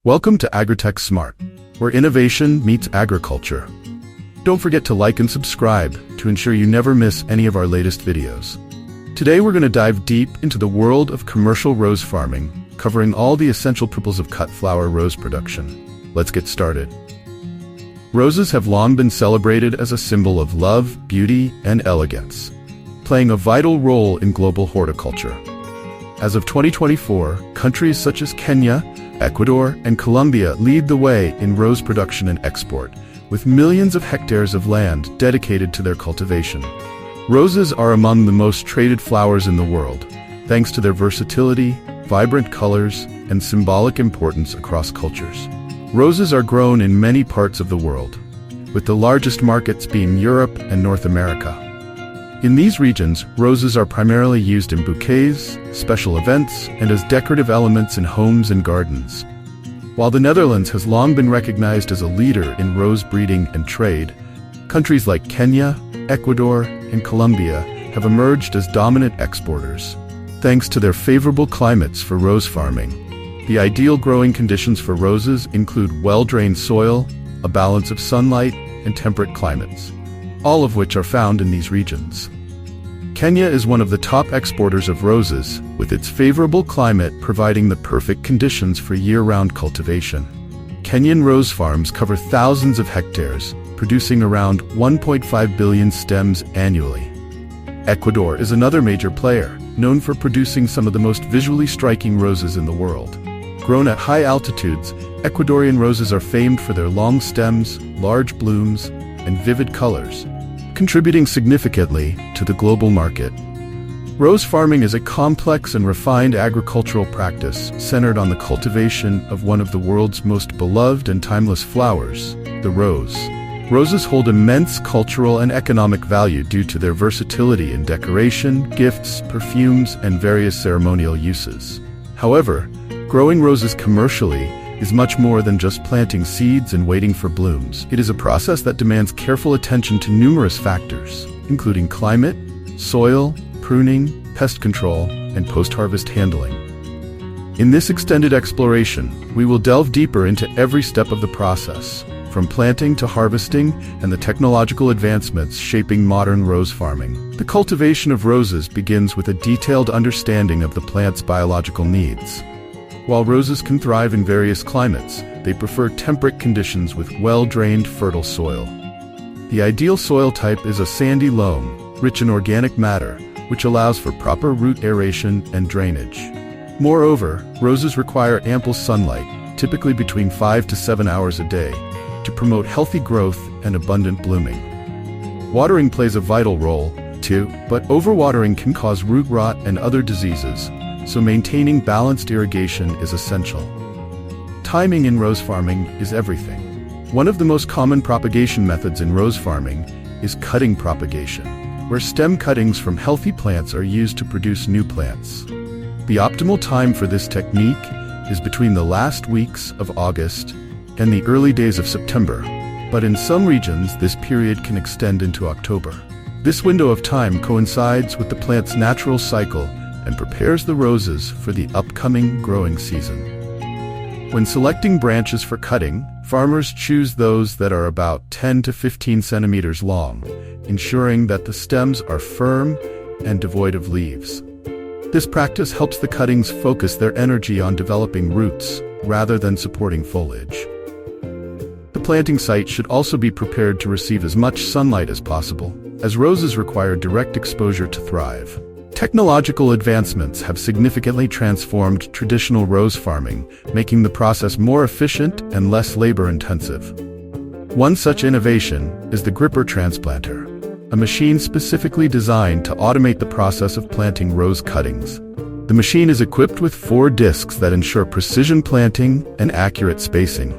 Welcome to AgriTech Smart, where innovation meets agriculture. Don't forget to like and subscribe to ensure you never miss any of our latest videos. Today we're going to dive deep into the world of commercial rose farming, covering all the essential principles of cut flower rose production. Let's get started. Roses have long been celebrated as a symbol of love, beauty, and elegance, playing a vital role in global horticulture. As of 2024, countries such as Kenya, Ecuador, and Colombia lead the way in rose production and export, with millions of hectares of land dedicated to their cultivation. Roses are among the most traded flowers in the world, thanks to their versatility, vibrant colors, and symbolic importance across cultures. Roses are grown in many parts of the world, with the largest markets being Europe and North America. In these regions, roses are primarily used in bouquets, special events, and as decorative elements in homes and gardens. While the Netherlands has long been recognized as a leader in rose breeding and trade, countries like Kenya, Ecuador, and Colombia have emerged as dominant exporters, thanks to their favorable climates for rose farming. The ideal growing conditions for roses include well-drained soil, a balance of sunlight, and temperate climates, all of which are found in these regions. Kenya is one of the top exporters of roses, with its favorable climate providing the perfect conditions for year-round cultivation. Kenyan rose farms cover thousands of hectares, producing around 1.5 billion stems annually. Ecuador is another major player, known for producing some of the most visually striking roses in the world. Grown at high altitudes, Ecuadorian roses are famed for their long stems, large blooms, and vivid colors, contributing significantly to the global market. Rose farming is a complex and refined agricultural practice centered on the cultivation of one of the world's most beloved and timeless flowers, the rose. Roses hold immense cultural and economic value due to their versatility in decoration, gifts, perfumes, and various ceremonial uses. However, growing roses commercially is much more than just planting seeds and waiting for blooms. It is a process that demands careful attention to numerous factors, including climate, soil, pruning, pest control, and post-harvest handling. In this extended exploration, we will delve deeper into every step of the process, from planting to harvesting and the technological advancements shaping modern rose farming. The cultivation of roses begins with a detailed understanding of the plant's biological needs. While roses can thrive in various climates, they prefer temperate conditions with well-drained, fertile soil. The ideal soil type is a sandy loam, rich in organic matter, which allows for proper root aeration and drainage. Moreover, roses require ample sunlight, typically between 5 to 7 hours a day, to promote healthy growth and abundant blooming. Watering plays a vital role, too, but overwatering can cause root rot and other diseases, so maintaining balanced irrigation is essential. Timing in rose farming is everything. One of the most common propagation methods in rose farming is cutting propagation, where stem cuttings from healthy plants are used to produce new plants. The optimal time for this technique is between the last weeks of August and the early days of September, but in some regions this period can extend into October. This window of time coincides with the plant's natural cycle and prepares the roses for the upcoming growing season. When selecting branches for cutting, farmers choose those that are about 10 to 15 centimeters long, ensuring that the stems are firm and devoid of leaves. This practice helps the cuttings focus their energy on developing roots rather than supporting foliage. The planting site should also be prepared to receive as much sunlight as possible, as roses require direct exposure to thrive. Technological advancements have significantly transformed traditional rose farming, making the process more efficient and less labor-intensive. One such innovation is the gripper transplanter, a machine specifically designed to automate the process of planting rose cuttings. The machine is equipped with 4 discs that ensure precision planting and accurate spacing.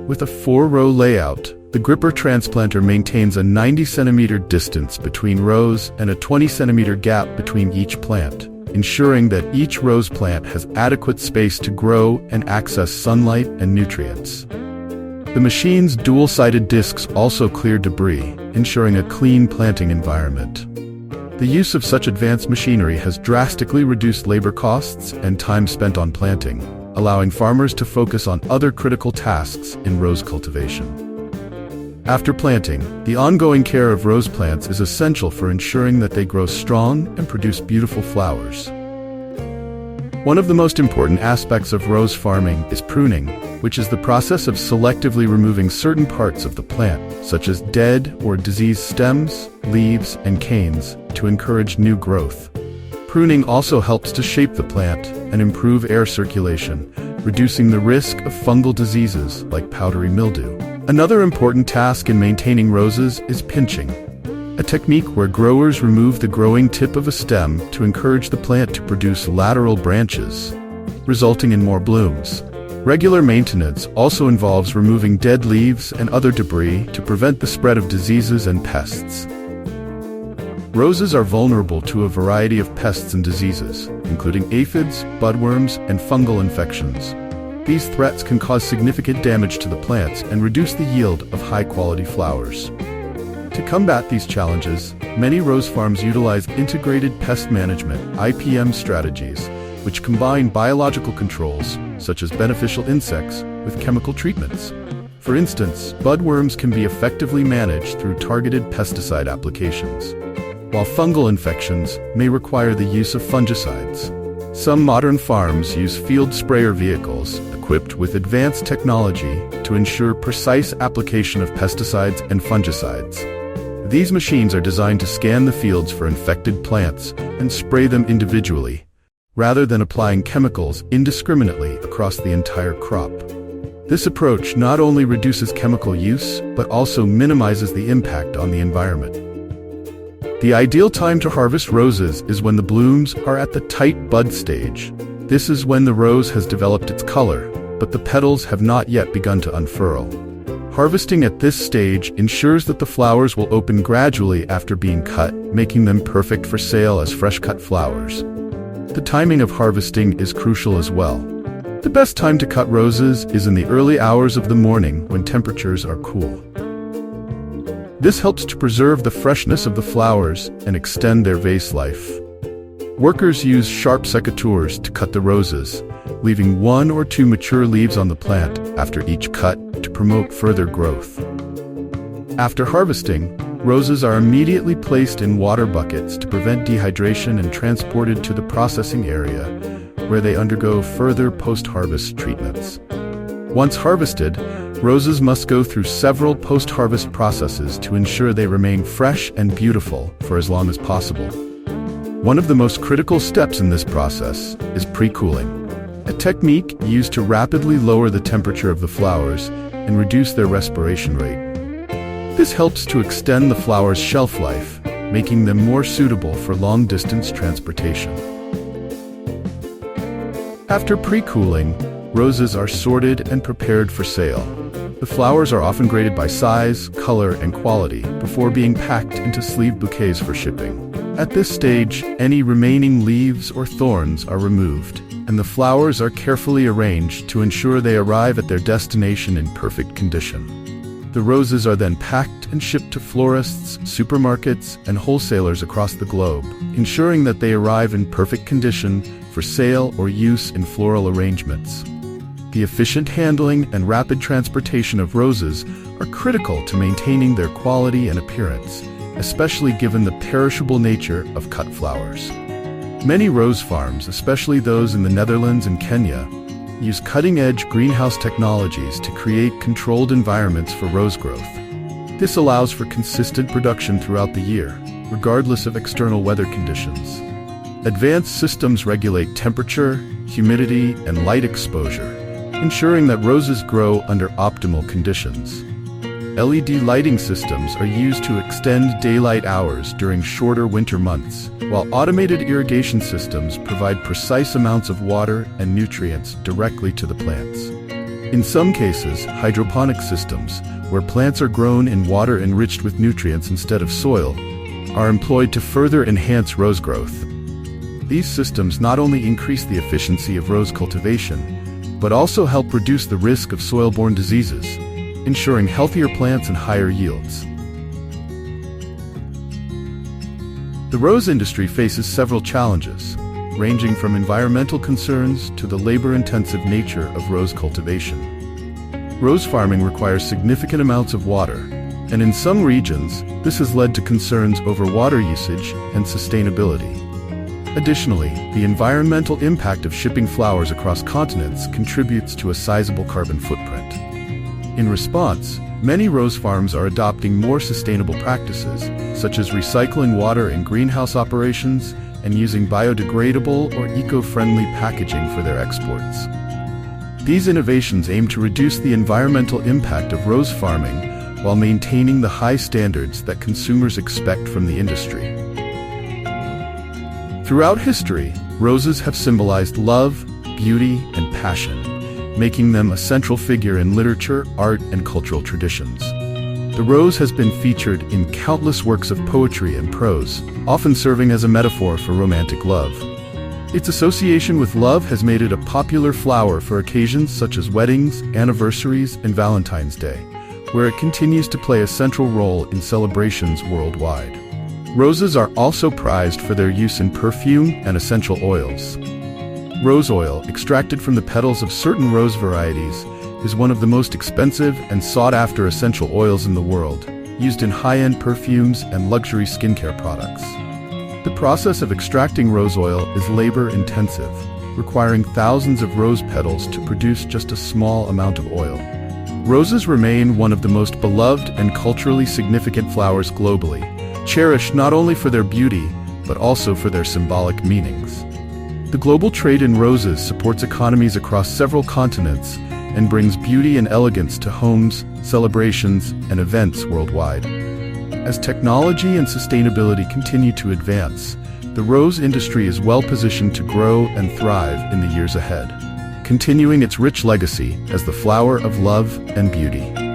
With a 4-row layout, the gripper transplanter maintains a 90-centimeter distance between rows and a 20-centimeter gap between each plant, ensuring that each rose plant has adequate space to grow and access sunlight and nutrients. The machine's dual-sided discs also clear debris, ensuring a clean planting environment. The use of such advanced machinery has drastically reduced labor costs and time spent on planting, allowing farmers to focus on other critical tasks in rose cultivation. After planting, the ongoing care of rose plants is essential for ensuring that they grow strong and produce beautiful flowers. One of the most important aspects of rose farming is pruning, which is the process of selectively removing certain parts of the plant, such as dead or diseased stems, leaves, and canes, to encourage new growth. Pruning also helps to shape the plant and improve air circulation, reducing the risk of fungal diseases like powdery mildew. Another important task in maintaining roses is pinching, a technique where growers remove the growing tip of a stem to encourage the plant to produce lateral branches, resulting in more blooms. Regular maintenance also involves removing dead leaves and other debris to prevent the spread of diseases and pests. Roses are vulnerable to a variety of pests and diseases, including aphids, budworms, and fungal infections. These threats can cause significant damage to the plants and reduce the yield of high-quality flowers. To combat these challenges, many rose farms utilize integrated pest management (IPM) strategies, which combine biological controls, such as beneficial insects, with chemical treatments. For instance, budworms can be effectively managed through targeted pesticide applications, while fungal infections may require the use of fungicides. Some modern farms use field sprayer vehicles equipped with advanced technology to ensure precise application of pesticides and fungicides. These machines are designed to scan the fields for infected plants and spray them individually, rather than applying chemicals indiscriminately across the entire crop. This approach not only reduces chemical use, but also minimizes the impact on the environment. The ideal time to harvest roses is when the blooms are at the tight bud stage. This is when the rose has developed its color, but the petals have not yet begun to unfurl. Harvesting at this stage ensures that the flowers will open gradually after being cut, making them perfect for sale as fresh-cut flowers. The timing of harvesting is crucial as well. The best time to cut roses is in the early hours of the morning when temperatures are cool. This helps to preserve the freshness of the flowers and extend their vase life. Workers use sharp secateurs to cut the roses, leaving 1 or 2 mature leaves on the plant after each cut to promote further growth. After harvesting, roses are immediately placed in water buckets to prevent dehydration and transported to the processing area, where they undergo further post-harvest treatments. Once harvested, roses must go through several post-harvest processes to ensure they remain fresh and beautiful for as long as possible. One of the most critical steps in this process is pre-cooling, a technique used to rapidly lower the temperature of the flowers and reduce their respiration rate. This helps to extend the flower's shelf life, making them more suitable for long-distance transportation. After pre-cooling, roses are sorted and prepared for sale. The flowers are often graded by size, color, and quality before being packed into sleeve bouquets for shipping. At this stage, any remaining leaves or thorns are removed, and the flowers are carefully arranged to ensure they arrive at their destination in perfect condition. The roses are then packed and shipped to florists, supermarkets, and wholesalers across the globe, ensuring that they arrive in perfect condition for sale or use in floral arrangements. The efficient handling and rapid transportation of roses are critical to maintaining their quality and appearance, especially given the perishable nature of cut flowers. Many rose farms, especially those in the Netherlands and Kenya, use cutting-edge greenhouse technologies to create controlled environments for rose growth. This allows for consistent production throughout the year, regardless of external weather conditions. Advanced systems regulate temperature, humidity, and light exposure, ensuring that roses grow under optimal conditions. LED lighting systems are used to extend daylight hours during shorter winter months, while automated irrigation systems provide precise amounts of water and nutrients directly to the plants. In some cases, hydroponic systems, where plants are grown in water enriched with nutrients instead of soil, are employed to further enhance rose growth. These systems not only increase the efficiency of rose cultivation, but also help reduce the risk of soil-borne diseases, ensuring healthier plants and higher yields. The rose industry faces several challenges. ranging from environmental concerns to the labor-intensive nature of rose cultivation. Rose farming requires significant amounts of water, and in some regions, this has led to concerns over water usage and sustainability. Additionally, the environmental impact of shipping flowers across continents contributes to a sizable carbon footprint. In response, many rose farms are adopting more sustainable practices, such as recycling water in greenhouse operations and using biodegradable or eco-friendly packaging for their exports. These innovations aim to reduce the environmental impact of rose farming while maintaining the high standards that consumers expect from the industry. Throughout history, roses have symbolized love, beauty, and passion, making them a central figure in literature, art, and cultural traditions. The rose has been featured in countless works of poetry and prose, often serving as a metaphor for romantic love. Its association with love has made it a popular flower for occasions such as weddings, anniversaries, and Valentine's Day, where it continues to play a central role in celebrations worldwide. Roses are also prized for their use in perfume and essential oils. Rose oil, extracted from the petals of certain rose varieties, is one of the most expensive and sought-after essential oils in the world, used in high-end perfumes and luxury skincare products. The process of extracting rose oil is labor-intensive, requiring thousands of rose petals to produce just a small amount of oil. Roses remain one of the most beloved and culturally significant flowers globally, cherished not only for their beauty, but also for their symbolic meanings. The global trade in roses supports economies across several continents and brings beauty and elegance to homes, celebrations, and events worldwide. As technology and sustainability continue to advance, the rose industry is well positioned to grow and thrive in the years ahead, continuing its rich legacy as the flower of love and beauty.